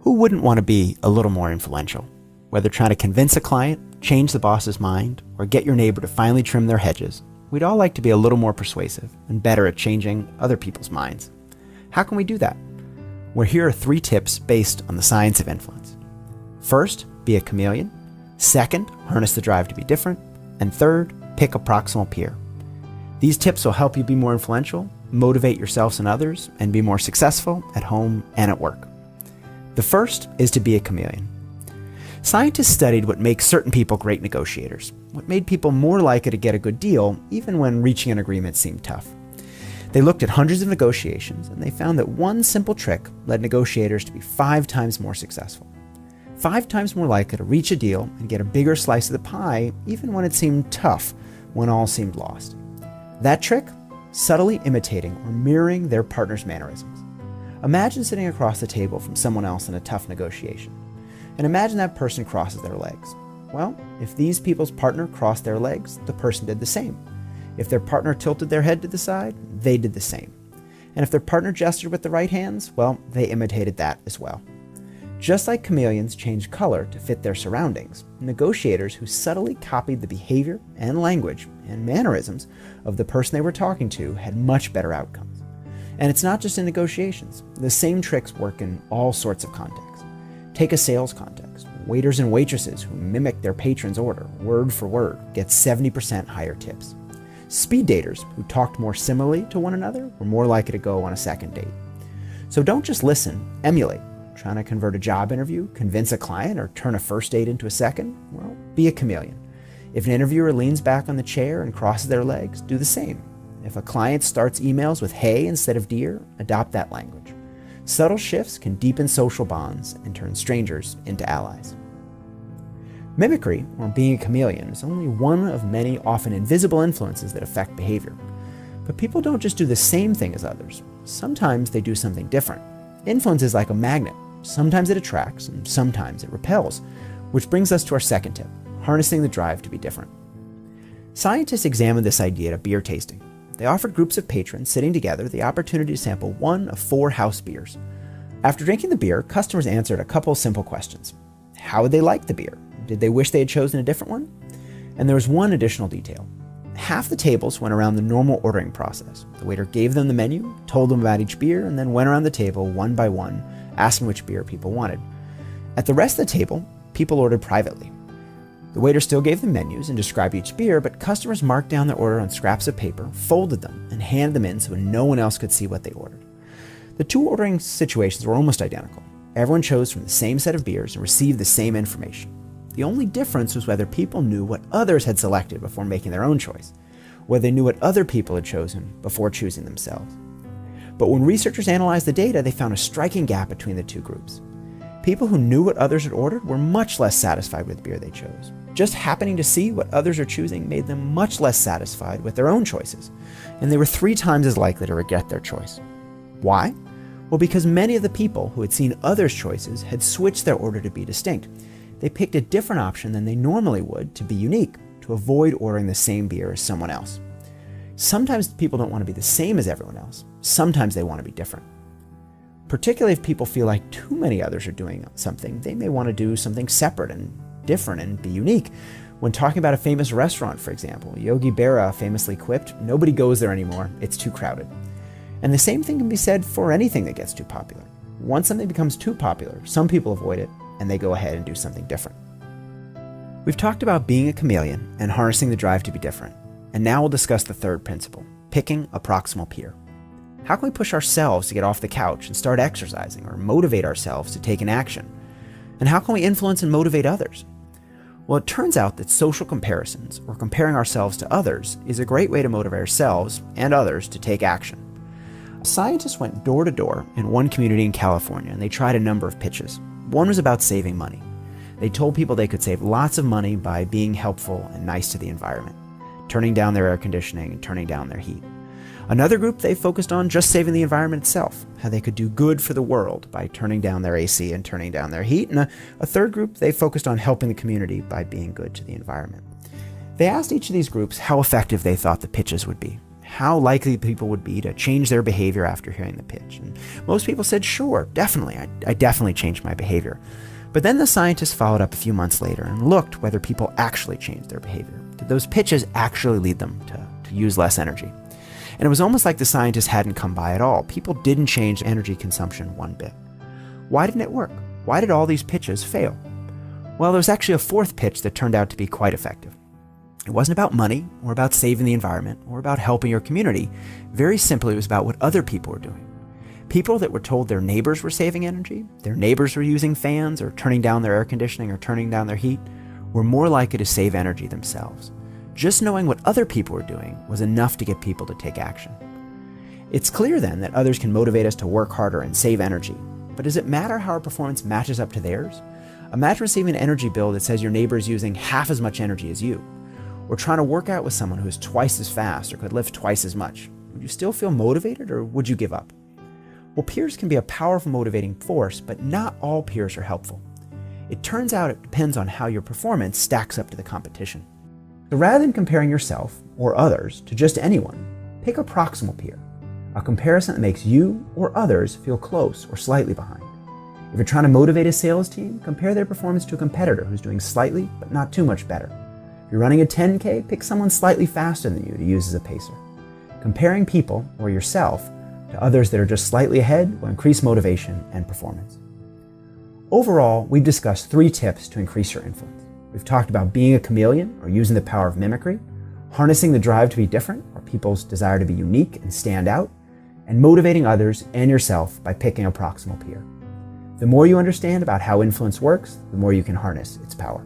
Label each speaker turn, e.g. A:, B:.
A: Who wouldn't want to be a little more influential? Whether trying to convince a client, change the boss's mind, or get your neighbor to finally trim their hedges, we'd all like to be a little more persuasive and better at changing other people's minds. How can we do that? Well, here are 3 tips based on the science of influence. First, be a chameleon. Second, harness the drive to be different. And third, pick a proximal peer. These tips will help you be more influential, motivate yourselves and others, and be more successful at home and at work. The first is to be a chameleon. Scientists studied what makes certain people great negotiators, what made people more likely to get a good deal even when reaching an agreement seemed tough. They looked at hundreds of negotiations, and they found that one simple trick led negotiators to be 5 times more successful. 5 times more likely to reach a deal and get a bigger slice of the pie even when it seemed tough, when all seemed lost. That trick? Subtly imitating or mirroring their partner's mannerisms. Imagine sitting across the table from someone else in a tough negotiation. And imagine that person crosses their legs. Well, if these people's partner crossed their legs, the person did the same. If their partner tilted their head to the side, they did the same. And if their partner gestured with the right hands, well, they imitated that as well. Just like chameleons change color to fit their surroundings, negotiators who subtly copied the behavior and language and mannerisms of the person they were talking to had much better outcomes. And it's not just in negotiations. The same tricks work in all sorts of contexts. Take a sales context. Waiters and waitresses who mimic their patron's order word for word get 70% higher tips. Speed daters who talked more similarly to one another were more likely to go on a second date. So don't just listen, emulate. Trying to convert a job interview, convince a client, or turn a first date into a second? Well, be a chameleon. If an interviewer leans back on the chair and crosses their legs, do the same. If a client starts emails with hey instead of dear, adopt that language. Subtle shifts can deepen social bonds and turn strangers into allies. Mimicry, or being a chameleon, is only one of many often invisible influences that affect behavior. But people don't just do the same thing as others. Sometimes they do something different. Influence is like a magnet. Sometimes it attracts and sometimes it repels, which brings us to our second tip, harnessing the drive to be different. Scientists examined this idea at a beer tasting. They offered groups of patrons sitting together the opportunity to sample one of 4 house beers. After drinking the beer, customers answered a couple simple questions. How would they like the beer? Did they wish they had chosen a different one? And there was one additional detail. Half the tables went around the normal ordering process. The waiter gave them the menu, told them about each beer, and then went around the table one by one, asking which beer people wanted. At the rest of the table, people ordered privately. The waiter still gave them menus and described each beer, but customers marked down their order on scraps of paper, folded them, and handed them in so no one else could see what they ordered. The 2 ordering situations were almost identical. Everyone chose from the same set of beers and received the same information. The only difference was whether people knew what others had selected before making their own choice, whether they knew what other people had chosen before choosing themselves. But when researchers analyzed the data, they found a striking gap between the 2 groups. People who knew what others had ordered were much less satisfied with the beer they chose. Just happening to see what others are choosing made them much less satisfied with their own choices, and they were 3 times as likely to regret their choice. Why? Well, because many of the people who had seen others' choices had switched their order to be distinct. They picked a different option than they normally would to be unique, to avoid ordering the same beer as someone else. Sometimes people don't want to be the same as everyone else. Sometimes they want to be different. Particularly if people feel like too many others are doing something, they may want to do something separate and different and be unique. When talking about a famous restaurant, for example, Yogi Berra famously quipped, "Nobody goes there anymore, it's too crowded." And the same thing can be said for anything that gets too popular. Once something becomes too popular, some people avoid it and they go ahead and do something different. We've talked about being a chameleon and harnessing the drive to be different. And now we'll discuss the third principle, picking a proximal peer. How can we push ourselves to get off the couch and start exercising, or motivate ourselves to take an action? And how can we influence and motivate others? Well, it turns out that social comparisons, or comparing ourselves to others, is a great way to motivate ourselves and others to take action. Scientists went door to door in one community in California, and they tried a number of pitches. One was about saving money. They told people they could save lots of money by being helpful and nice to the environment, turning down their air conditioning and turning down their heat. Another group, they focused on just saving the environment itself, how they could do good for the world by turning down their AC and turning down their heat. And a third group, they focused on helping the community by being good to the environment. They asked each of these groups how effective they thought the pitches would be. how likely people would be to change their behavior after hearing the pitch. And most people said, sure, definitely, I definitely changed my behavior. But then the scientists followed up a few months later and looked whether people actually changed their behavior. Did those pitches actually lead them to use less energy? And it was almost like the scientists hadn't come by at all. People didn't change energy consumption one bit. Why didn't it work? Why did all these pitches fail? Well, there was actually a fourth pitch that turned out to be quite effective. It wasn't about money or about saving the environment or about helping your community. Very simply, it was about what other people were doing. People that were told their neighbors were saving energy, their neighbors were using fans or turning down their air conditioning or turning down their heat, were more likely to save energy themselves. Just knowing what other people were doing was enough to get people to take action. It's clear then that others can motivate us to work harder and save energy, but does it matter how our performance matches up to theirs? Imagine receiving an energy bill that says your neighbor is using half as much energy as you, or trying to work out with someone who is twice as fast or could lift twice as much. Would you still feel motivated, or would you give up? Well, peers can be a powerful motivating force, but not all peers are helpful. It turns out it depends on how your performance stacks up to the competition. So rather than comparing yourself or others to just anyone, pick a proximal peer, a comparison that makes you or others feel close or slightly behind. If you're trying to motivate a sales team, compare their performance to a competitor who's doing slightly but not too much better. If you're running a 10K, pick someone slightly faster than you to use as a pacer. Comparing people or yourself to others that are just slightly ahead will increase motivation and performance. Overall, we've discussed 3 tips to increase your influence. We've talked about being a chameleon or using the power of mimicry, harnessing the drive to be different or people's desire to be unique and stand out, and motivating others and yourself by picking a proximal peer. The more you understand about how influence works, the more you can harness its power.